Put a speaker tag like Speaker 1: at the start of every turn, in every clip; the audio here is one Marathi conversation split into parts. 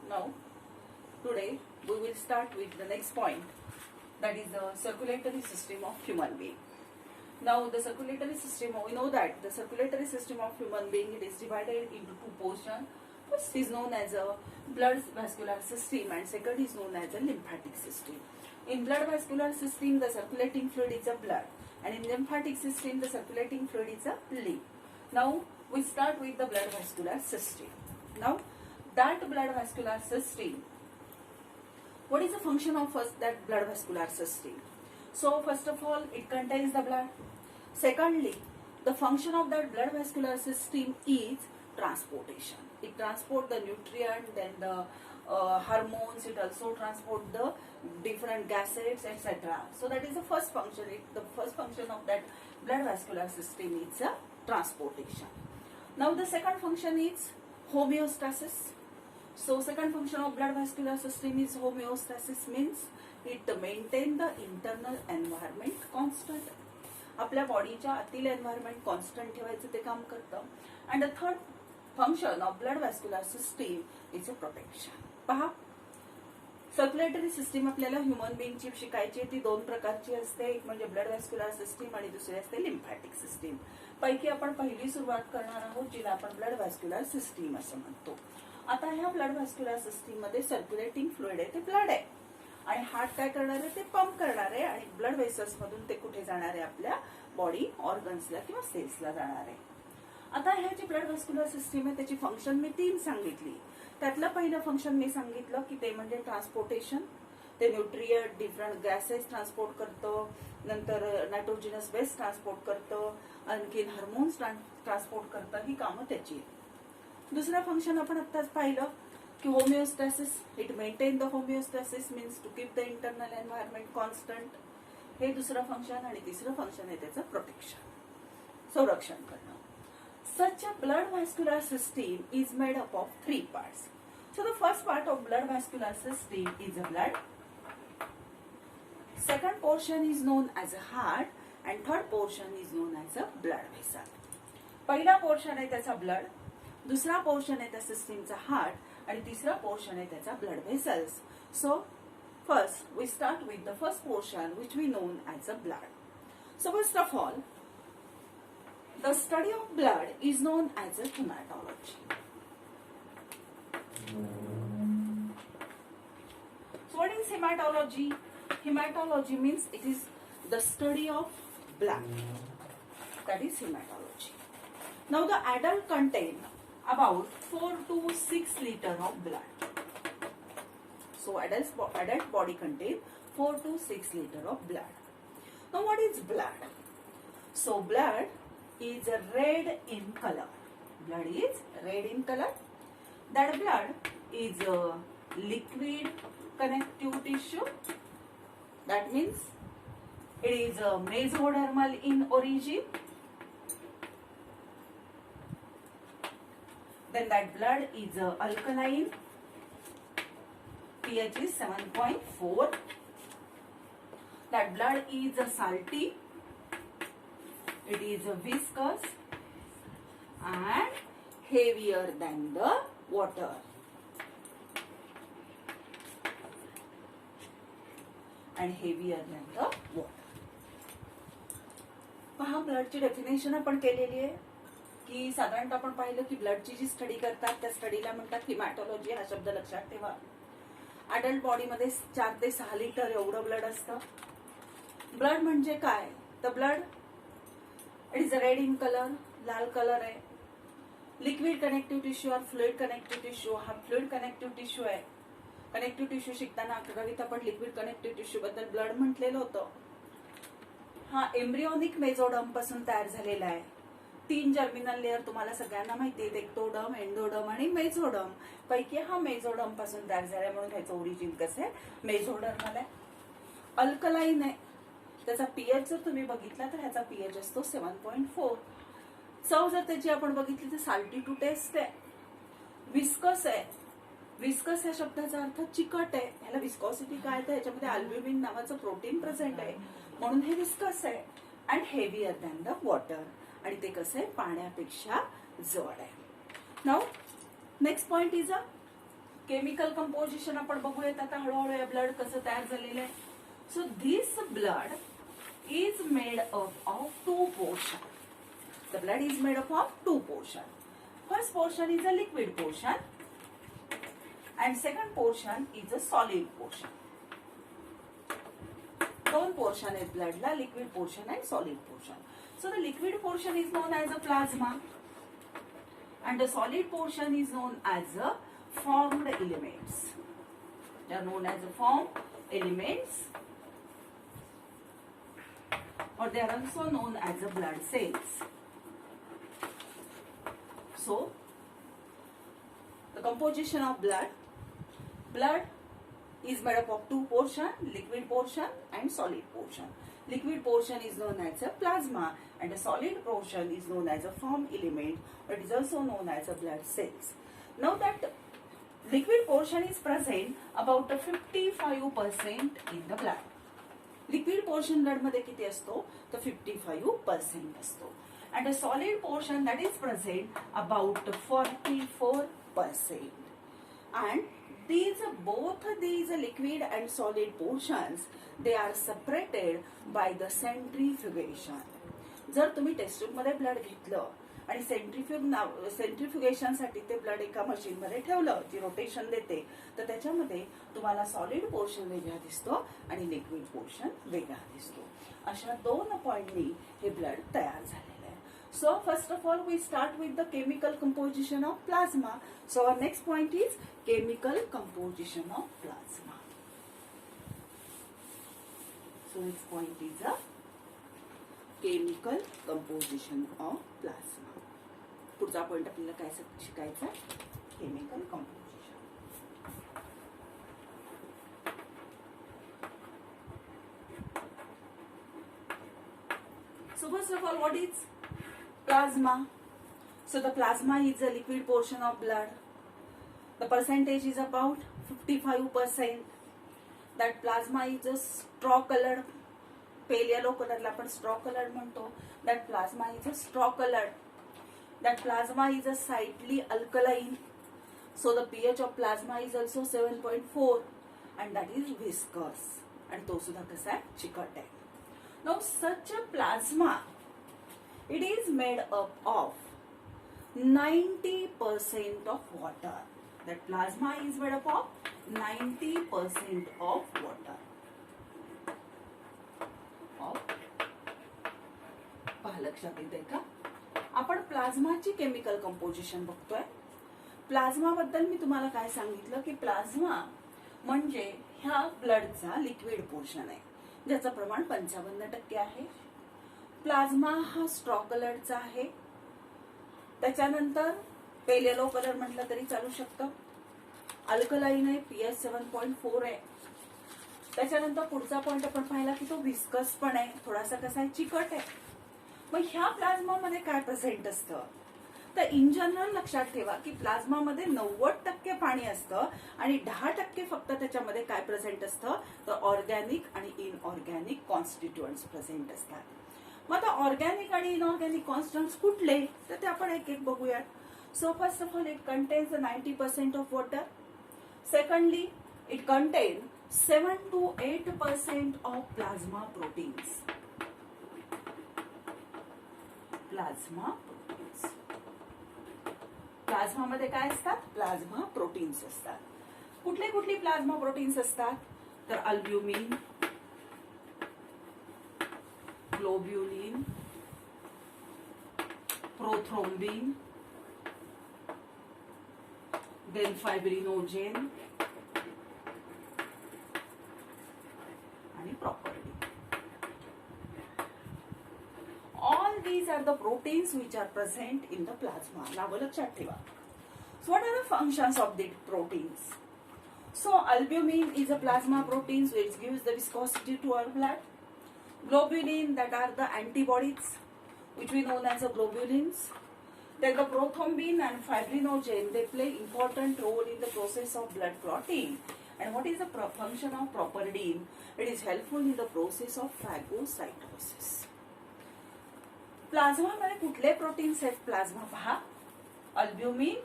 Speaker 1: Now, today we will start with the next point, that is the circulatory system of human being. Now, the circulatory system, we know that the circulatory system of human being, it is divided into two portions. First is known as a blood vascular system and second is known as a lymphatic system. In blood vascular system, the circulating fluid is a blood, and in lymphatic system, the circulating fluid is a lymph. Now, we start with the blood vascular system. Now, that blood vascular system, what is the function of that blood vascular system? So, first of all, it contains the blood. Secondly, the function of that blood vascular system is transportation. It transports the nutrient, then the hormones, it also transports the different gases, etc. So, that is the first function. The first function of that blood vascular system is transportation. Now, the second function is homeostasis. So, second function of blood vascular system is homeostasis, means it maintain the internal environment constant. आपल्या बॉडीच्या आतील एन्व्हायरमेंट कॉन्स्टंट ठेवायचं ते काम करतं. And the third function of blood vascular system is a protection. पहा, सर्क्युलेटरी सिस्टीम आपल्याला ह्युमन बिंगची शिकायची, ती दोन प्रकारची असते. एक म्हणजे ब्लड व्हॅस्क्युलर सिस्टीम आणि दुसरी असते लिम्फॅटिक सिस्टीम. पैकी आपण पहिली सुरुवात करणार आहोत, जिला आपण ब्लड व्हॅस्क्युलर सिस्टीम असं म्हणतो. आता ह्या ब्लड व्हॅस्क्युलर सिस्टीम मध्ये सर्क्युलेटिंग फ्लुइड आहे ते ब्लड आहे, आणि हार्ट काय करणार आहे ते पंप करणार आहे, आणि ब्लड वेसल्स मधून ते कुठे जाणार आहे आपल्या बॉडी ऑर्गन्सला किंवा सेल्सला जाणार आहे. आता ह्या जी ब्लड व्हॅस्क्युलर सिस्टीम आहे त्याची फंक्शन मी 3 सांगितली. त्यातलं पहिलं फंक्शन मी सांगितलं की ते म्हणजे ट्रान्सपोर्टेशन. ते न्यूट्रिएंट, डिफरंट गॅसेस ट्रान्सपोर्ट करतं, नंतर नायट्रोजिनस बेस ट्रान्सपोर्ट करतं, आणखी हार्मोन्स ट्रान्सपोर्ट करतं. ही कामं त्याची. दुसरं फंक्शन आपण आत्ताच पाहिलं की homeostasis. It maintain the homeostasis, means to keep the internal environment constant. हे दुसरं फंक्शन. आणि तिसरं फंक्शन आहे त्याचं प्रोटेक्शन, संरक्षण करणं. Such a blood vascular system is made up of 3 parts. So the first part of blood vascular system is a blood. Second portion is known as a heart, and third portion is known as a blood vessel. पहिला पोर्शन आहे त्याचा ब्लड, दुसरा पोर्शन आहे त्या सिस्टीमचा हार्ट, आणि तिसरा पोर्शन आहे त्याचा blood vessels. So first we start with the first portion which we known as a blood. So first of all, the study of blood is known as a hematology. So what is hematology? Hematology means it is the study of blood. That is hematology. Now the adult contain about 4 to 6 liter of blood. So adult body contain 4 to 6 liter of blood. Now what is blood? So blood is red in color. Blood is red in color. That blood is a liquid connective tissue. That means it is a mesodermal in origin. Then that blood is alkaline. pH is 7.4. That blood is salty. It is viscous and heavier than the water. And heavier than the water. पहा, ब्लडची डेफिनेशन आपण केलेली आहे की साधारणतः आपण पाहिलं की ब्लडची जी स्टडी करतात त्या स्टडीला म्हणतात हिमॅटॉलॉजी. हा शब्द लक्षात ठेवा. अडल्ट बॉडीमध्ये 4 ते 6 लिटर एवढं ब्लड असतं. ब्लड म्हणजे काय? तर blood it is red in colour, लाल कलर आहे. लिक्विड कनेक्टिव्ह टिश्यू और फ्लुइड कनेक्टिव्ह टिश्यू. हा फ्लुइड कनेक्टिव्ह टिश्यू आहे. कनेक्टिव्ह टिश्यू शिकताना 11वीत आपण लिक्विड कनेक्टिव्ह टिश्यू बद्दल ब्लड म्हटलेलं होतं. हा एम्ब्रियोनिक मेझोडर्म पासून तयार झालेला आहे. 3 जर्मिनल लेअर तुम्हाला सगळ्यांना माहिती आहेत, एक्टोडर्म, एंडोडर्म आणि मेझोडर्म. पैकी हा मेझोडर्म पासून तयार झालाय, म्हणून ह्याचं ओरिजिन कसं आहे, मेझोडर्मल आहे. अल्कलाईन आहे. त्याचा पीएच जर तुम्ही बघितला तर ह्याचा पीएच असतो 7.4. चव जर त्याची आपण बघितली तर साल्टी टू टेस्ट आहे. विस्कस आहे. विस्कस या शब्दाचा अर्थ चिकट आहे. ह्याला विस्कॉसिटी काय, तर ह्याच्यामध्ये अल्ब्युमिन नावाचं प्रोटीन प्रेझेंट आहे, म्हणून हे विस्कस आहे. And heavier than the water. आणि ते कसं आहे, पाण्यापेक्षा जड आहे. Now next point is chemical composition आपण बघूयात आता हळूहळू हे ब्लड कसं तयार झालेलं आहे. So this blood is made up of two portion. The blood is made up of two portion. First portion is a liquid portion and second portion is a solid portion. दोन पोर्शन आहेत ब्लडला, liquid portion and solid portion. So the liquid portion is known as a plasma and the solid portion is known as a formed elements. They are known as a formed elements or they are also known as a blood cells. So the composition of blood is made up of two portions, liquid portion and solid portion. Liquid portion is known as a plasma and the solid portion is known as a formed element, or it is also known as a blood cells. Now that liquid portion is present about 55% in the blood. Liquid portion blood मध्ये किती असतो तर 55% असतो and the solid portion that is present about 44%. And both these liquid and solid portions, they are separated by the centrifugation. जर तुम्ही टेस्ट ट्यूब मध्ये ब्लड घेतलं आणि सेंट्रिफ्युगेशन साठी ते ब्लड एका मशीन मध्ये ठेवलं जी रोटेशन देते तर त्याच्यामध्ये तुम्हाला सॉलिड पोर्शन वेगळा दिसतो आणि लिक्विड पोर्शन वेगळा दिसतो. अशा दोन पॉइंटनी हे ब्लड तयार झालेलं आहे. So first of all we start with the chemical composition of plasma. So our next point is chemical composition of plasma. So next point is a chemical composition of plasma. पुढचा पॉइंट आपल्याला काय शिकायचा chemical composition. So first of all what is plasma? So the plasma is a liquid portion of blood. The percentage is about 55%. That plasma is a straw colored, pale yellow color ला आपण straw colored म्हणतो. That plasma is a straw colored. That plasma is a slightly alkaline. So the pH of plasma is also 7.4 and that is viscous. And तो सुद्धा कसा आहे चिकट आहे. Now such a plasma, it is made up of 90% of water. That plasma is made up of 90% of water. पहा लक्षात येते का? आपण प्लाझ्माची केमिकल कंपोजिशन बघतोय. प्लाझ्मा बद्दल मी तुम्हाला काय सांगितलं की प्लाझ्मा म्हणजे ह्या ब्लडचा लिक्विड पोर्शन आहे ज्याचं प्रमाण 55% आहे. प्लाझ्मा हा स्ट्रॉ कलरचा आहे. त्याच्यानंतर पेल येलो कलर म्हटलं तरी चालू शकतं. अल्कलाईन आहे, पीएच 7.4 आहे. त्याच्यानंतर पुढचा पॉइंट आपण पाहिला की तो विस्कस पण आहे, थोडासा कसा आहे चिकट आहे. मग ह्या प्लाझ्मा मध्ये काय प्रेझेंट असतं तर इन जनरल लक्षात ठेवा की प्लाझ्मा मध्ये 90% पाणी असतं आणि 10% फक्त त्याच्यामध्ये काय प्रेझेंट असतं तर ऑर्गॅनिक आणि इनऑर्गॅनिक कॉन्स्टिट्युएंट्स प्रेझेंट असतात. मग आता ऑर्गॅनिक आणि इनऑर्गॅनिक कॉन्स्टिट्युएंट्स कुठले तर ते आपण एक एक बघूया. So first of all it contains 90% of water. Secondly it contains 7 to 8% of plasma proteins. Plasma proteins. Plasma मध्ये काय असतात प्लाझ्मा प्रोटीन्स असतात. कुठले कुठली प्लाझ्मा प्रोटीन्स असतात तर albumin, globulin, prothrombin, then fibrinogen आणि property. All these are the proteins which are present in the plasma. नाव लक्षात ठेवा. So what are the functions of the proteins? So albumin is a plasma protein which gives the viscosity to our blood. Globulin, that are the antibodies which we know as the globulins. Then the prothrombin and fibrinogen, they play important role in the process of blood clotting. And what is the function of properdin? It is helpful in the process of phagocytosis. Plasma मध्ये कुठले प्रोटीन्स आहेत प्लाझ्मा पहा. अल्ब्युमिन,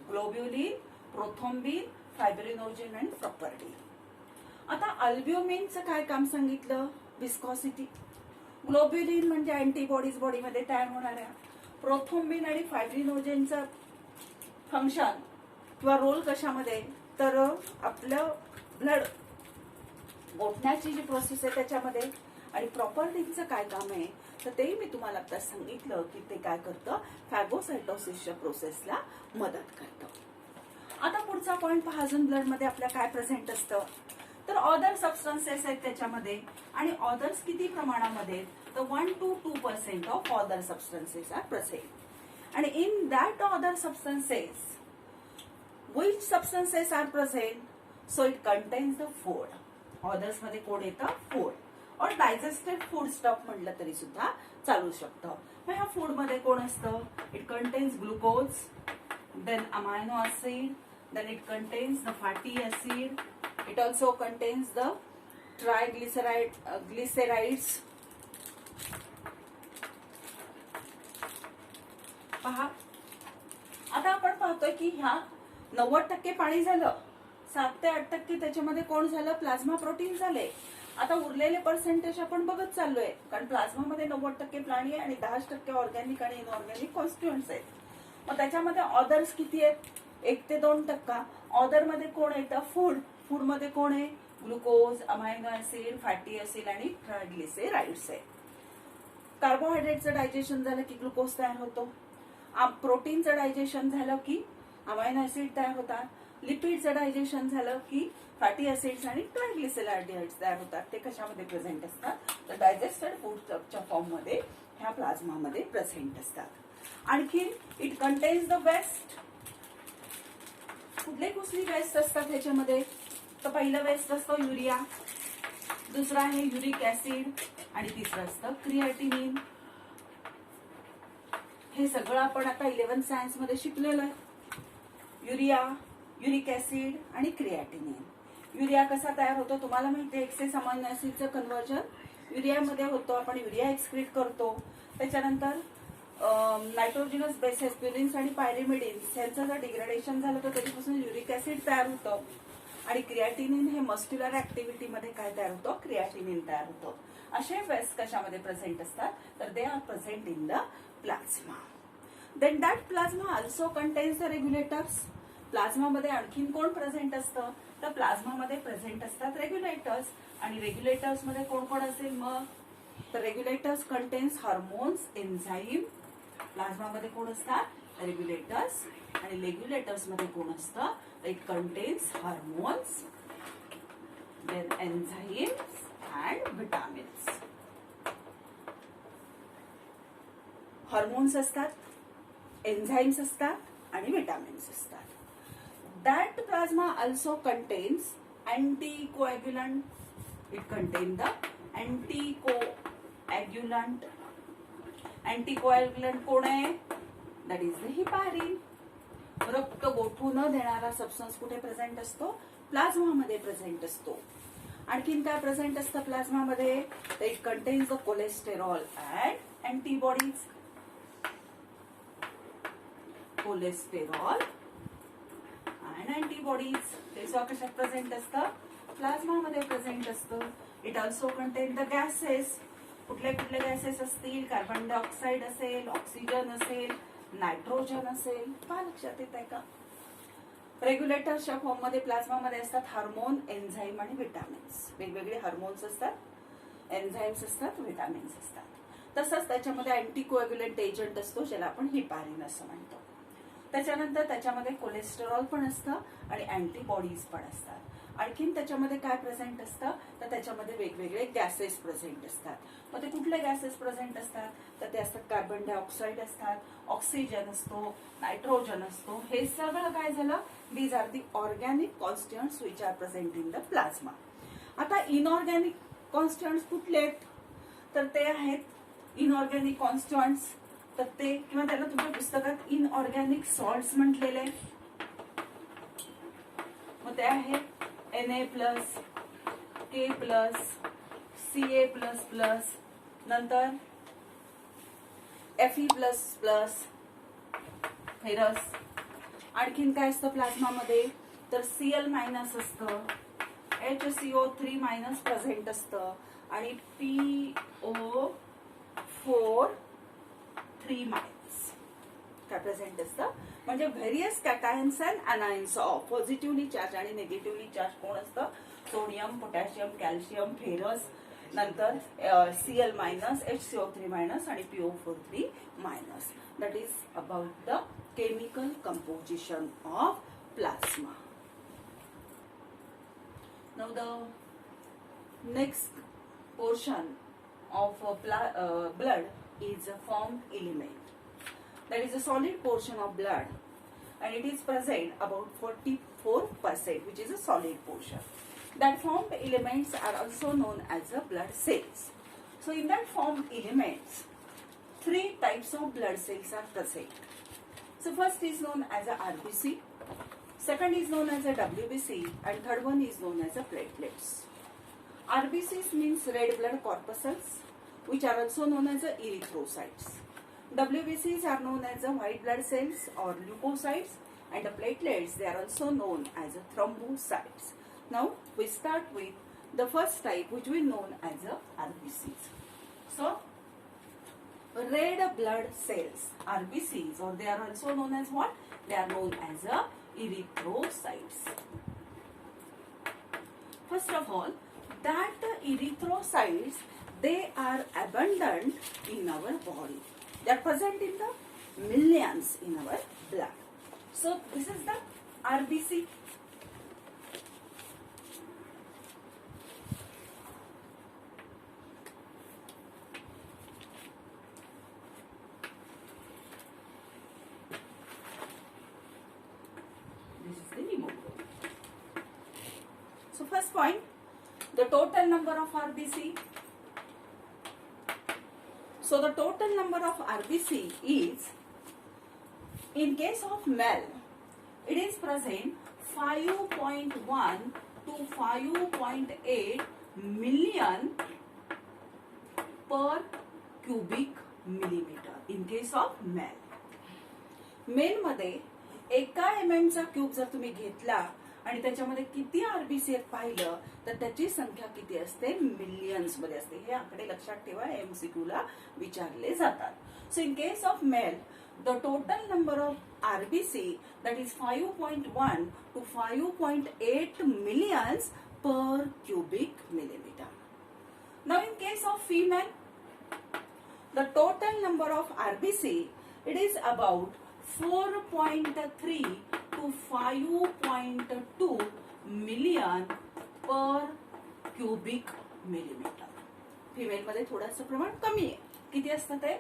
Speaker 1: ग्लोब्युलिन, प्रोथ्रोम्बिन, फायब्रिनोजेन आणि प्रॉपर्टी. आता अल्ब्युमिनचं काय काम सांगितलं? विस्कॉसिटी. ग्लोब्युलिन म्हणजे अँटीबॉडीज बॉडीमध्ये तयार होणाऱ्या. प्रोथ्रोम्बिन आणि फायब्रिनोजेनचं फंक्शन किंवा रोल कशामध्ये? तर आपलं ब्लड गोठण्याची जी प्रोसेस आहे त्याच्यामध्ये. आणि प्रॉपर्टीचं काय काम आहे? तर ते मी तुम्हाला आता सांगितलं की ते काय करतं? फॅगोसायटोसिसच्या प्रोसेसला मदत करतं. आता पुढचा पॉइंट पहा, अजून ब्लड मध्ये आपल्या काय प्रेझेंट असतं? तर ऑदर सबस्टन्सेस आहेत त्याच्यामध्ये. आणि ऑदर्स किती प्रमाणामध्ये? तर 1 to 2% of other substances are present. आणि in that other substances which substances are present? So it contains the food. Others मध्ये कोण येतं? फूड. और डायजेस्टेड फूड स्टफ म्हटलं तरी सुद्धा चालू शकतं. मग ह्या फूड मध्ये कोण असतं? It contains glucose, then amino acid, then it contains the fatty acid, it also contains the glycerides. पहा, आता आपण पाहतोय की ह्या 90% पाणी झालं, 7 ते 8% त्याच्यामध्ये कोण झालं? प्लाझ्मा प्रोटीन झाले. आता उरलेले पर्सेंटेज आपण बघत चाललोय, कारण प्लाझ्मा मध्ये 90% प्राणी आहे आणि 10% ऑर्गॅनिक आणि इनऑर्गॅनिक कॉन्स्टिट्युएंट्स आहेत. मग त्याच्यामध्ये ऑदर्स किती आहेत? 1 ते 2%. ऑदर मध्ये कोण येतं? फूड. फूड मध्ये कोण आहे? Glucose, amino acid, fatty acid आणि ट्रायग्लिसराइड्स आहे. कार्बोहायड्रेटचं डायजेशन झालं की ग्लुकोज तयार होतो. प्रोटीनचं डायजेशन झालं की अमायनो ऍसिड तयार होतात. लिपिडचं डायजेशन झालं की फॅटी ऍसिड्स आणि ट्रायग्लिसराइड्स तयार होतात. ते कशामध्ये प्रेझेंट असतात? तर डायजेस्टेड फूडच्या फॉर्म मध्ये ह्या प्लाझ्मामध्ये प्रेझेंट असतात. आणखी इट कंटेन्स द वेस्ट. कुठली वेस्ट असतात ह्याच्यामध्ये? तर पहिलं वेस्ट असतं युरिया, दुसरं आहे युरिक ऍसिड आणि तिसरं असतं क्रिएटिनिन. हे सगळं आपण आता 11th सायन्स मध्ये शिकलेलं आहे. युरिया, युरिक ऍसिड आणि क्रिएटिनिन. युरिया कसा तयार होतो तुम्हाला माहिती आहे? एक्सेस अमायनो ऍसिडचं कन्व्हर्जन युरियामध्ये होतो. आपण युरिया एक्सक्रीट करतो. त्याच्यानंतर नायट्रोजिनस बेसेस प्युरिन्स आणि पायरिमिडिन्स यांचं जर डिग्रेडेशन झालं तर त्याच्यापासून युरिक ऍसिड तयार होतं. आणि क्रिएटिनिन हे मस्क्युलर ऍक्टिव्हिटीमध्ये काय तयार होतं? क्रिएटिनिन तयार होतं. असे वेस्ट कशामध्ये प्रेझेंट असतात? तर they are present in the plasma. Then that plasma also contains the regulators. प्लाझ्मामध्ये आणखीन कोण प्रेझेंट असतं? तर प्लाझ्मामध्ये प्रेझेंट असतात रेग्युलेटर्स. आणि रेग्युलेटर्स मध्ये कोण कोण असेल मग? तर रेग्युलेटर्स कंटेन्स हार्मोन्स, एन्झाईम. प्लाझ्मामध्ये कोण असतात? रेग्युलेटर्स. आणि रेग्युलेटर्स मध्ये कोण असतं? It contains hormones, then enzymes and vitamins. Hormones असतात, एन्झाईम्स असतात आणि विटामिन्स असतात. That plasma also contains anticoagulant. It contain the अँटीकोॲग्युलंट. अँटीकोॲग्युलंट कोण आहे? That is the heparin. रक्त गोठू न देणारा सबस्टन्स कुठे प्रेझेंट असतो? प्लाझ्मामध्ये प्रेझेंट असतो. आणखीन काय प्रेझेंट असतं प्लाझ्मामध्ये? तर it contains the cholesterol and antibodies. Cholesterol and antibodies हे सगळं कशात प्रेझेंट असतं? प्लाझ्मामध्ये प्रेझेंट असतं. It also content the gases. कुठले कुठले गॅसेस असतील? कार्बन डायऑक्साईड असेल, ऑक्सिजन असेल, नायट्रोजन असेल. पहा लक्षात येत आहे का? रेग्युलेटर्सच्या फॉर्म मध्ये प्लाझ्मामध्ये असतात हार्मोन, एन्झाईम आणि विटामिन्स. वेगवेगळे हार्मोन्स असतात, एन्झाईम्स असतात, विटामिन्स असतात. तसंच त्याच्यामध्ये अँटीकोॲग्युलंट एजंट असतो ज्याला आपण हिपॅरिन असं म्हणतो. त्याच्यानंतर त्याच्यामध्ये कोलेस्टेरॉल पण असतं आणि अँटीबॉडीज पण असतात. आणखीन त्याच्यामध्ये काय प्रेझेंट असतं? तर त्याच्यामध्ये वेगवेगळे गॅसेस प्रेझेंट असतात. मग ते कुठले गॅसेस प्रेझेंट असतात? तर ते असतात कार्बन डायऑक्साईड असतात, ऑक्सिजन असतो, नायट्रोजन असतो. हे सगळं काय झालं? These are the organic constituents which are present in the plasma. आता इनऑर्गॅनिक कॉन्स्टिट्युएंट्स कुठले आहेत? तर ते आहेत इनऑर्गॅनिक कॉन्स्टिट्युएंट्स. तर ते किंवा त्याला तुमच्या पुस्तकात इनऑर्गॅनिक सॉल्ट्स म्हटलेले. मग ते आहेत Na+, K+, Ca++, नंतर Fe++, फेरस. आणखीन काय असतं प्लाझ्मामध्ये? तर Cl मायनस असतं, HCO3 मायनस प्रेझेंट असतं आणि PO4 3 मायनस काय प्रेझेंट असतं. म्हणजे various कॅटायन्स and अनायन्स of positively charge आणि निगेटिव्हली चार्ज कोण असतं, सोडियम, पोटॅशियम, कॅल्शियम, फेरस, नंतर Cl मायनस, HCO3 मायनस आणि PO4 minus. That is about the chemical composition of plasma. Now the next portion of blood is a formed element. That is a solid portion of blood, and it is present about 44%, which is a solid portion. That formed elements are also known as the blood cells. So in that formed elements, 3 types of blood cells are present. So first is known as a RBC, second is known as a WBC, and third one is known as a platelets. RBCs means red blood corpuscles, which are also known as a erythrocytes. WBCs are known as the white blood cells or leukocytes, and the platelets, they are also known as a thrombocytes. Now we start with the first type, which we known as the RBCs. So red blood cells, RBCs, or they are also known as what? They are known as a erythrocytes. First of all, that the erythrocytes, they are abundant in our body. They are present in the millions in our blood. So this is the RBC. This is the hemoglobin. So first point, the total number of RBC. So the total number of RBC is, in case of male, it is present 5.1 to 5.8 million per cubic millimeter in case of male. Male मध्ये एका mm चा क्यूब जर तुम्ही घेतला आणि त्याच्यामध्ये किती आरबीसी पाहिलं तर त्याची संख्या किती असते, मिलियन्स मध्ये असते. हे आकडे लक्षात ठेवा, एमसीक्यू ला विचारले जातात. So in case of male, the total number of RBC that is 5.1 to 5.8 millions per cubic millimeter. Now in case of female, the total number of RBC, it is about 4.3 to 5.2 million per cubic millimeter. Female मध्ये थोडंसं प्रमाण कमी आहे. किती असतं ते?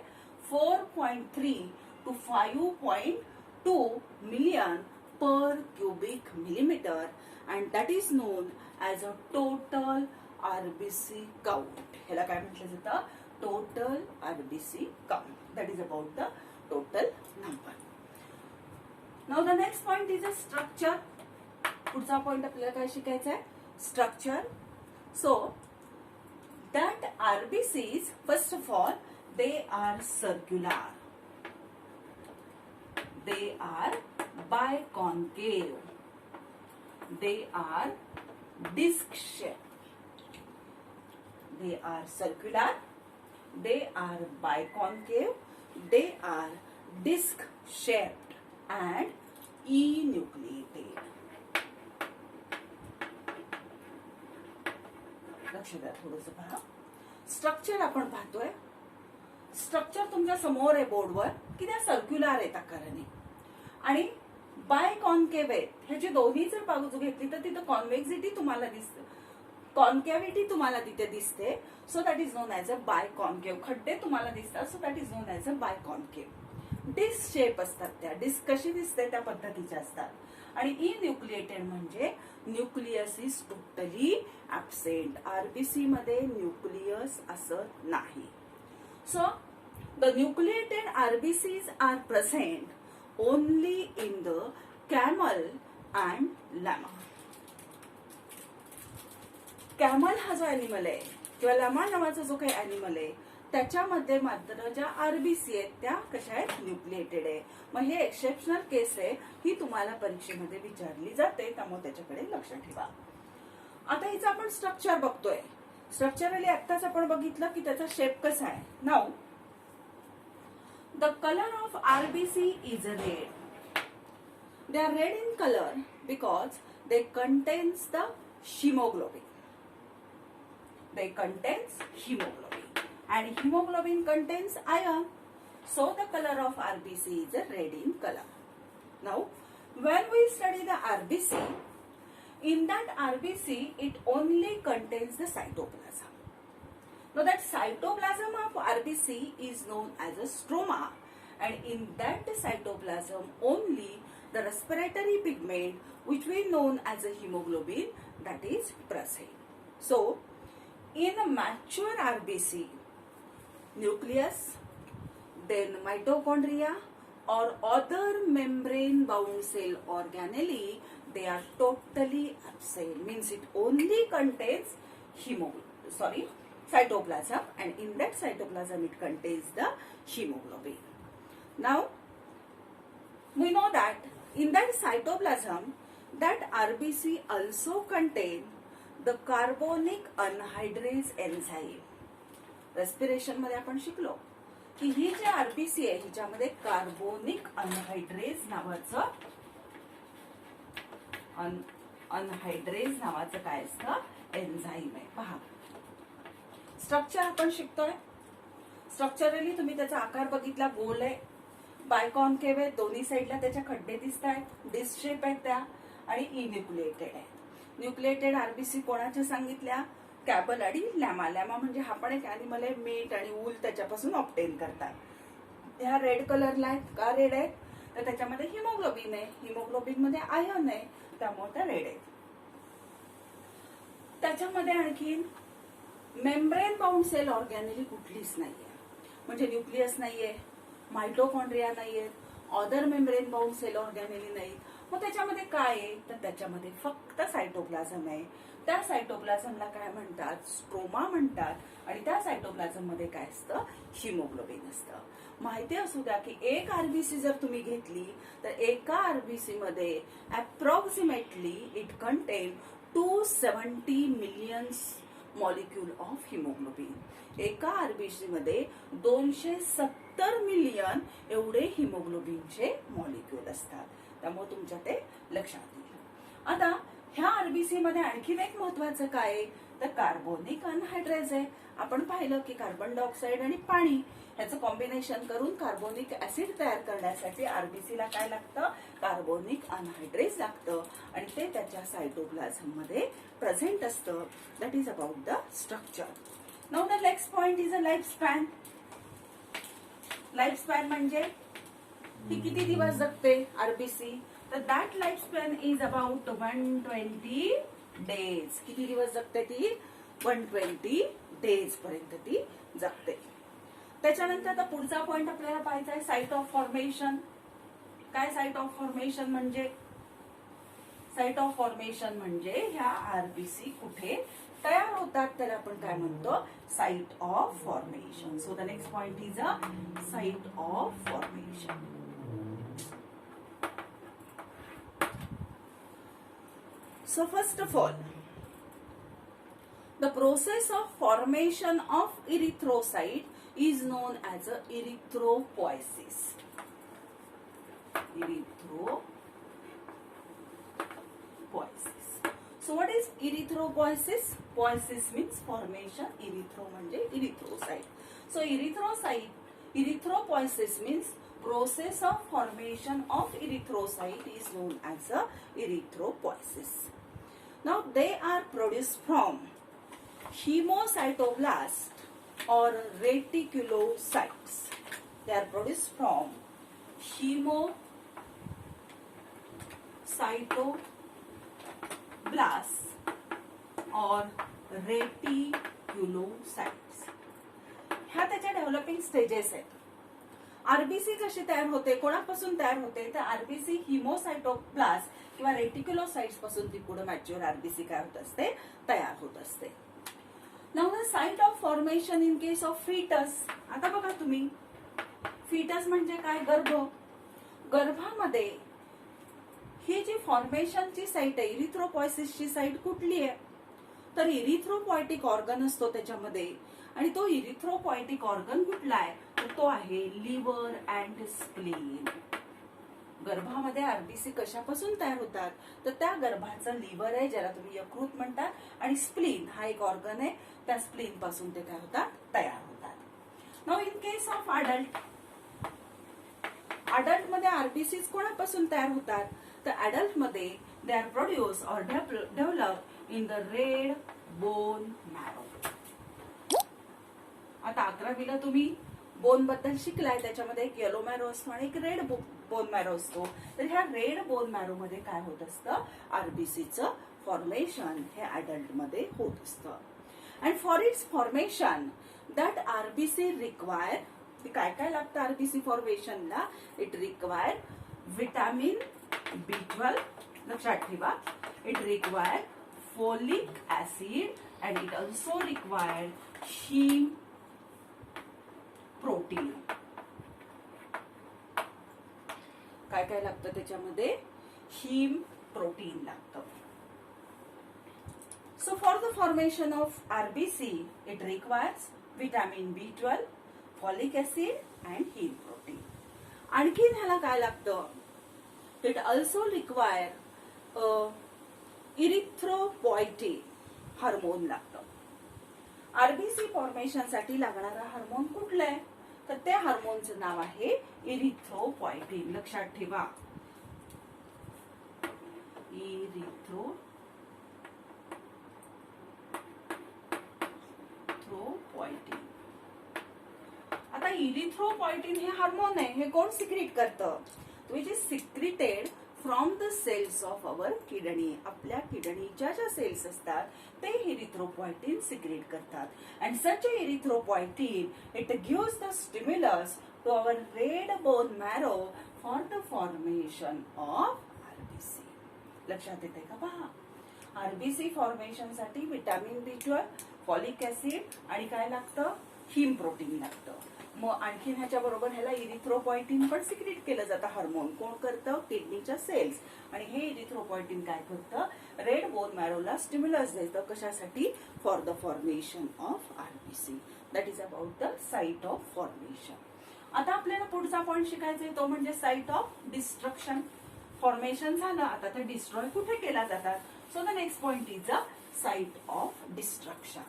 Speaker 1: 4.3 to 5.2 million per cubic millimeter, and that is known as a total RBC count. ह्याला काय म्हटलं जातं? Total RBC count. That is about the total number. Now the next point is a structure. पुढचा पॉइंट आपल्याला काय शिकायचा आहे? Structure. So that RBCs, first of all, they are circular. They are biconcave. They are disc shaped. They are circular. They are biconcave. They are disc shaped and enucleated. लक्ष द्या थोडंसं पहा. स्ट्रक्चर आपण पाहतोय. स्ट्रक्चर तुमच्या समोर आहे बोर्डवर की त्या सर्क्युलर आहेत आकाराने आणि बायकॉन्केव्ह आहेत. ह्याची दोन्ही जर बाजू घेतली तर तिथं कॉन्व्हेक्सिटी तुम्हाला दिसते, कॉन्कॅव्हिटी तुम्हाला तिथे दिसते. So that is known as a biconcave. खड्डे तुम्हाला दिसतात. So that is known as a biconcave. Disc shape असतात. त्या डिस्क कशी दिसते त्या पद्धतीच्या असतात. आणि इन्युक्लिएटेड म्हणजे nucleus is totally absent. RBC मध्ये न्यूक्लियस असत नाही. So the nucleated RBCs are present only in the camel and llama. Camel हा जो ॲनिमल आहे किंवा लॅमा नावाचा जो काही ॲनिमल आहे त्याच्यामध्ये मात्र ज्या आरबीसी आहेत त्या कशा आहेत, न्यूक्लिएटेड आहे. मग हे एक्सेप्शनल केस आहे, ही तुम्हाला परीक्षेमध्ये विचारली जाते, त्यामुळे त्याच्याकडे लक्ष ठेवा. आता हिचं आपण स्ट्रक्चर बघतोय. स्ट्रक्चरली आत्ताच आपण बघितलं की त्याचा शेप कसा आहे. Now the colour of RBC is red. They are red in colour because they contains the hemoglobin. They contains hemoglobin and hemoglobin contains iron. So the color of RBC is a red in color. Now when we study the RBC, in that RBC it only contains the cytoplasm. Now that cytoplasm of RBC is known as a stroma, and in that cytoplasm only the respiratory pigment which we known as a hemoglobin, that is present. So in a mature RBC, nucleus, then mitochondria or other membrane bound cell organelle, they are totally absent, means it only contains cytoplasm, and in that cytoplasm it contains the hemoglobin. Now we know that in that cytoplasm, that RBC also contain the carbonic anhydrase enzyme. Respiration मध्ये आपण शिकलो की ही जी आरबीसी आहे हिच्यामध्ये कार्बोनिक अनहायड्रेज नावाचं काय असतं, एन्झाईम आहे. पहा स्ट्रक्चर आपण शिकतोय. स्ट्रक्चरली तुम्ही त्याचा आकार बघितला, गोल आहे, बायकॉन्केव्ह आहे, दोन्ही साईडला त्याच्या खड्डे दिसत आहेत, डिस्क शेप आहेत त्या, आणि इन्युक्लिएटेड आहे. न्यूक्लिएटेड आरबीसी कोणाच्या सांगितल्या, कॅबल आणि लॅमा. लॅमा म्हणजे हा पण एक अॅनिमल आहे, मीट आणि ऊल त्याच्यापासून ऑब्टेन करतात. ह्या रेड कलरला आहेत. का रेड आहेत, तर त्याच्यामध्ये हिमोग्लोबिन आहे, हिमोग्लोबिन मध्ये आयर्न आहे, त्यामुळे त्या रेड आहेत. त्याच्यामध्ये आणखीन मेम्ब्रेन बाउंड सेल ऑर्गॅनेली कुठलीच नाहीये, म्हणजे न्यूक्लियस नाहीये, मायटोकॉन्ड्रिया नाहीये, अदर मेम्ब्रेन बाउंड सेल ऑर्गॅनेली नाहीत. मग त्याच्यामध्ये काय आहे, तर त्याच्यामध्ये फक्त सायटोप्लाझम आहे. त्या सायटोप्लाझमला काय म्हणतात, स्ट्रोमा म्हणतात, आणि त्या सायटोप्लाझम मध्ये काय असतं, हिमोग्लोबिन असतं. माहिती असू द्या की एक आरबीसी जर तुम्ही घेतली तर एका आरबीसी मध्ये approximately it content 270 million molecule of haemoglobin. एका आरबीसी मध्ये 270 मिलियन एवढे हिमोग्लोबिनचे मॉलिक्यूल असतात. त्यामुळे तुमच्या ते लक्षात येईल. आता ह्या आरबीसी मध्ये आणखीन एक महत्वाचं काय आहे, तर कार्बोनिक अनहायड्रेज आहे. आपण पाहिलं की कार्बन डायऑक्साइड आणि पाणी ह्याचं कॉम्बिनेशन करून कार्बोनिक ऍसिड तयार करण्यासाठी आरबीसीला काय लागतं, कार्बोनिक अनहायड्रेज लागतं, आणि ते त्याच्या सायटोप्लाझम मध्ये प्रेझेंट असतं. That is about the structure. Now the next point is a life span. Life span म्हणजे ती किती दिवस जगते आरबीसी, तर that life span is about 120 days. किती दिवस जगते ती, 120 डेज पर्यंत ती जगते. त्याच्यानंतर पुढचा पॉइंट आपल्याला पाहायचा आहे साइट ऑफ फॉर्मेशन. काय साइट ऑफ फॉर्मेशन म्हणजे, साइट ऑफ फॉर्मेशन म्हणजे ह्या आरबीसी कुठे तयार होतात त्याला आपण काय म्हणतो, site of formation. So the next point is a site of formation. So first of all, the process of formation of erythrocyte is known as a erythropoiesis. Erythropoiesis. So what is erythropoiesis? Poiesis means formation. Erythro म्हणजे erythrocyte. So erythropoiesis means process of formation of erythrocyte is known as a erythropoiesis. Now they are produced from hemocytoblast or reticulocytes. They are produced from hemocytoblast or reticulocytes. ह्या त्याच्या डेव्हलपिंग स्टेजेस आहेत. आरबीसी कशी तयार होते, कोणापासून तयार होते, तर आरबीसी हिमोसायटोप्लास्ट किंवा रेटिक्युलोसाइट्स पासून ती पुढे मॅच्युअर आरबीसी काय होत असते, तयार होत असते. Now the site of formation in case of fetus. आता बघा तुम्ही, फिटस म्हणजे काय? गर्भ. गर्भामध्ये ही जी फॉर्मेशनची साईट आहे, इरिथ्रोपॉयसिसची साईट कुठली आहे? तर इरिथ्रोपॉयटिक ऑर्गन असतो त्याच्यामध्ये, आणि तो इरिथ्रोपॉयटिक ऑर्गन कुठला आहे? तर तो आहे लिव्हर अँड स्प्लीन. गर्भामध्ये आरबीसी कशापासून तयार होतात? तर त्या गर्भाचं लिव्हर आहे, ज्याला तुम्ही यकृत म्हणतात, आणि स्प्लीन हा एक ऑर्गन आहे, त्या स्प्लीन पासून ते काय होतात? तयार होतात. Now in case of adult, adult मध्ये आरबीसीज कोणापासून तयार होतात? तर अडल्ट मध्ये they are produce or develop in the red bone marrow. आता 11वीला तुम्ही बोन बद्दल शिकलाय, त्याच्यामध्ये एक येलो मॅरो असतो आणि एक रेड बोन मॅरो असतो. तर ह्या रेड बोन मॅरो मध्ये काय होत असतं? आरबीसीचं फॉर्मेशन हे अडल्ट मध्ये होत असतं. And for its formation that RBC require, काय काय लागतं आरबीसी फॉर्मेशनला? इट रिक्वायर विटॅमिन B12, लक्षात ठेवा. It require folic acid and it also require haem protein. काय काय लागतं त्याच्यामध्ये? हीम प्रोटीन लागतं. So for the formation of RBC, it requires vitamin B12, folic acid and heme protein. आणखीन ह्याला काय लागतं? It also require erythropoietin hormone लागतं. आरबीसी फॉर्मेशन साठी लागणारा हार्मोन कुठलं आहे? तर त्या हार्मोनचं नाव आहे इरिथ्रोपॉयटिन. लक्षात ठेवा, इरिथ्रोपॉयटिन. आता इरिथ्रोपॉयटिन हे हार्मोन आहे, हे कोण सिक्रेट करतं? Which is secreted from the cells of our kidney. आपल्या किडनीच्या ज्या सेल्स असतात ते इरिथ्रोपॉयटिन सिक्रेट करतात. And such erythropoietin it gives the stimulus to our red bone marrow for the formation of RBC. लक्षात येते का? पहा, आरबीसी फॉर्मेशन साठी विटॅमिन B12, फॉलिक ऍसिड आणि काय लागतं? हीम प्रोटीन लागतं. मग आणखीन ह्याच्या बरोबर ह्याला इरिथ्रोपॉयटिन पण सिक्रेट केलं जातं हार्मोन. कोण करतं? किडनीच्या सेल्स. आणि हे इरिथ्रोपॉयटिन काय करतं? रेड बोन मॅरोला स्टिम्युलस देतं. कशासाठी? For the formation of RBC. That is about the site of formation. आता आपल्याला पुढचा पॉइंट शिकायचा आहे, तो म्हणजे साइट ऑफ डिस्ट्रक्शन. फॉर्मेशन झालं, आता ते डिस्ट्रॉय कुठे केला जातात? So the next point is the site of destruction.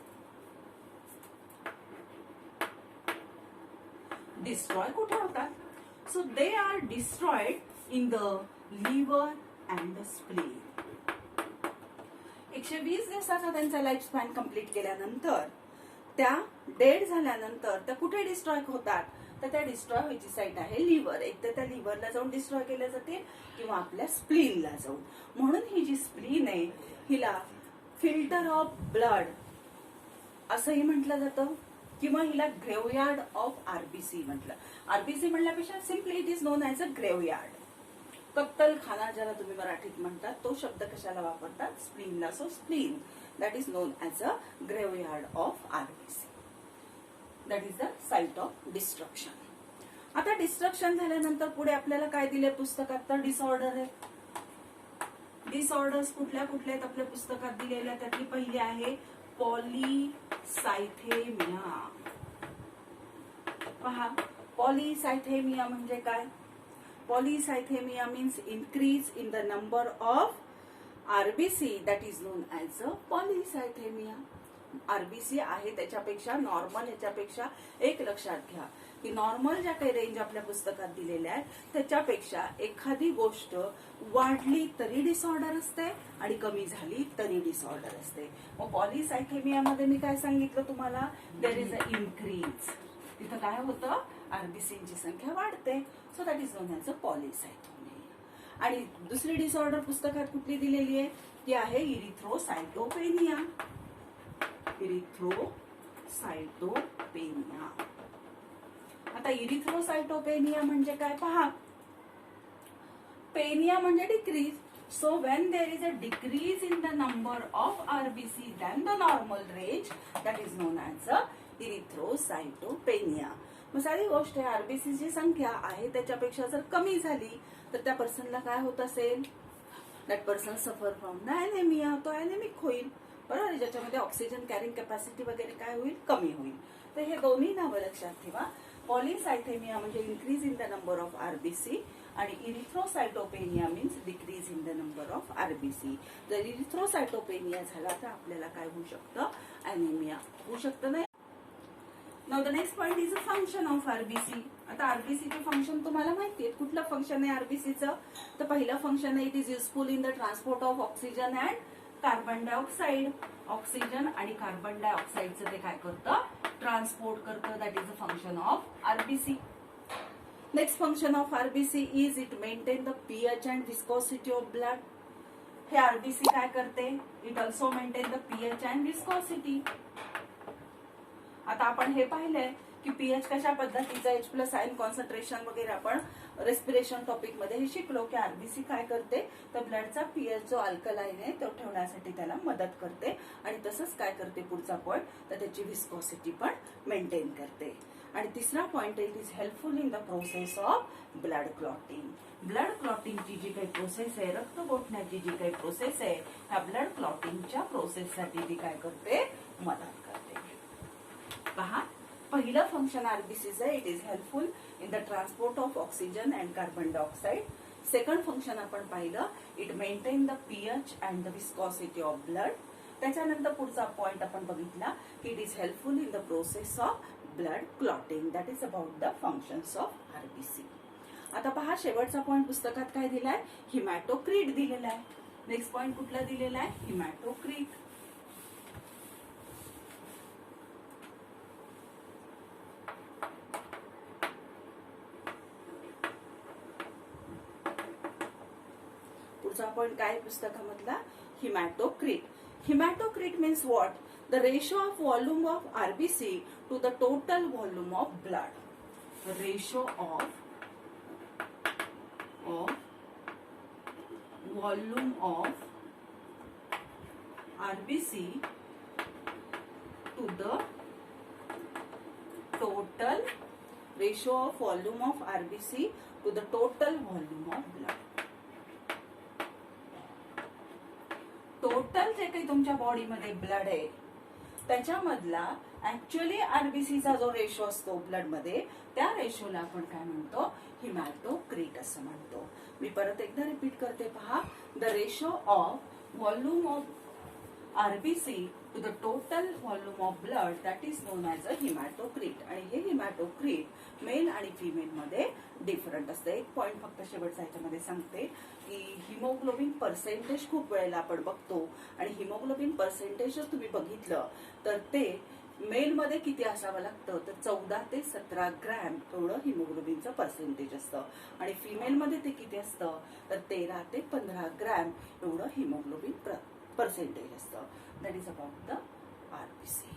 Speaker 1: Destroy कुठे होतात? So they are destroyed in the liver and the spleen. 120 दिवसाचा त्यांचा लाईफ स्पॅन कंप्लीट केल्यानंतर, त्या डेड झाल्यानंतर त्या कुठे डिस्ट्रॉय होतात? तर त्या डिस्ट्रॉय व्हायची साईट आहे लिव्हर. एक तर त्या लिव्हरला जाऊन डिस्ट्रॉय केल्या जाते किंवा आपल्या स्प्लीनला जाऊन. म्हणून ही जी स्प्लीन आहे हिला फिल्टर ऑफ ब्लड असंही म्हटलं जातं, किंवा हिला ग्रेवयार्ड ऑफ आरबीसी म्हटलं. आरबीसी म्हणल्यापेक्षा simply it is known as a graveyard. कत्तलखाना ज्याला तुम्ही मराठीत म्हणतात, तो शब्द कशाला वापरतात? स्प्लीनला. So spleen that is known as a graveyard of RBC. That is the site of destruction. आता डिस्ट्रक्शन झाल्यानंतर पुढे आपल्याला काय दिले पुस्तकात? तर डिसऑर्डर आहे. डिसऑर्डर्स कुठल्या कुठल्या आहेत आपल्या पुस्तकात दिलेल्या? त्यातली पहिली आहे पॉलीसायथेमिया. पहा, पॉलीसायथेमिया म्हणजे काय? Polycythaemia means increase in the number of RBC, that is known as a polycythaemia. RBC आहे त्याच्यापेक्षा, नॉर्मल ह्याच्यापेक्षा एक लक्षात घ्या की नॉर्मल ज्या काही रेंज आपल्या पुस्तकात दिलेल्या आहेत त्याच्यापेक्षा एखादी गोष्ट वाढली तरी डिसऑर्डर असते आणि कमी झाली तरी डिसऑर्डर असते. मग पॉलीसायथेमियामध्ये मी काय सांगितलं तुम्हाला? There is a increase. तिथं काय होतं? आरबीसीची संख्या वाढते. So that is known as a polycythaemia. आणि दुसरी डिसऑर्डर पुस्तकात कुठली दिलेली आहे? ती आहे इरिथ्रोसायटोपेनिया. इरिथ्रोसायटोपेनिया. आता इरिथ्रोसायटोपेनिया म्हणजे काय? पहा, पेनिया म्हणजे decrease. So when there is a decrease in the number of RBC than the normal range, that is known as a erythrocytopenia. मग सारी गोष्ट आहे, आरबीसीची संख्या आहे त्याच्यापेक्षा जर कमी झाली तर त्या पर्सनला काय होत असेल, that person suffer from the anaemia, तो ॲनेमिक होईल. बरोबर, ज्याच्यामध्ये ऑक्सिजन कॅरिंग कॅपॅसिटी वगैरे काय होईल, कमी होईल. तर हे दोन्ही नावं लक्षात ठेवा. पॉलिसायथेमिया म्हणजे increase in the number of RBC आणि erythrocytopenia means decrease in the number of RBC. जर इरिथ्रोसायटोपेनिया झाला तर आपल्याला काय होऊ शकतं, ॲनेमिया होऊ शकतं. नाही. Now the next point is a function of RBC. आता आरबीसीचे फंक्शन तुम्हाला माहिती आहे. कुठलं फंक्शन आहे आरबीसीचं, तर पहिलं फंक्शन आहे, it is useful in the transport of oxygen and carbon dioxide. Oxygen आणि कार्बन डायऑक्साइडचं ते काय करतं, ट्रान्सपोर्ट करतं. That is a function of RBC. Next function of RBC is it maintain the pH and viscosity of blood. हे आरबीसी काय करते, it also maintain the pH and viscosity. आता आपण हे पाहिलंय की पीएच कशा पद्धतीचं, H+ आयन कॉन्सन्ट्रेशन वगैरे आपण रेस्पिरेशन टॉपिक मध्ये हे शिकलो की आरबीसी काय करते, तर ब्लडचा पीएच जो अल्कलाइन आहे तो ठेवण्यासाठी त्याला मदत करते. आणि तसंच काय करते, पुढचा पॉइंट, तर त्याची विस्कोसिटी पण मेंटेन करते. आणि तिसरा point, it is helpful in the process of blood clotting. Blood क्लॉटिंगची जी काही प्रोसेस आहे, रक्त गोठण्याची जी काही प्रोसेस आहे, ह्या ब्लड क्लॉटिंगच्या प्रोसेससाठी ती काय करते, मदत करते. पहा, पहिलं फंक्शन आरबीसीचं आहे, it is helpful in the transport of oxygen and carbon dioxide. Second function आपण पाहिलं, it maintain the pH and the viscosity of blood. त्याच्यानंतर पुढचा पॉइंट आपण बघितला की it is helpful in the process of blood clotting. That is about the functions of RBC. आता पहा, शेवटचा पॉइंट पुस्तकात काय दिलाय, हिमॅटोक्रीट दिलेला आहे. नेक्स्ट पॉइंट कुठला दिलेला आहे, हिमॅटोक्रीट. पुढचा पॉइंट काय पुस्तकामधला, hematocrit. Hematocrit means what, the ratio of volume of RBC to the total volume of blood. Ratio of volume of RBC to the total, ratio of volume of RBC to the total volume of blood. Total जे काही तुमच्या बॉडीमध्ये ब्लड आहे त्याच्यामधला ऍक्च्युअली आरबीसीचा जो रेशो असतो ब्लड मध्ये, त्या रेशोला आपण काय म्हणतो, हिमॅटोक्रीट असं म्हणतो. मी परत एकदा रिपीट करते, पहा, the ratio of volume of RBC to the total volume of blood, that is known as a hematocrit. आणि हे हिमॅटोक्रीट मेल आणि फिमेल मध्ये डिफरंट असतं. एक पॉइंट फक्त शेवटचा ह्याच्यामध्ये सांगते की हिमोग्लोबिन पर्सेंटेज खूप वेळेला आपण बघतो आणि हिमोग्लोबिन पर्सेंटेज जर तुम्ही बघितलं तर ते मेल मध्ये किती असावं लागतं, तर 14 ते 17 ग्रॅम एवढं हिमोग्लोबिनचं पर्सेंटेज असतं. आणि फिमेल मध्ये ते किती असतं, तर 13 ते 15 ग्रॅम एवढं हिमोग्लोबिन पर्सेंटेज असतं. That is about the RBC.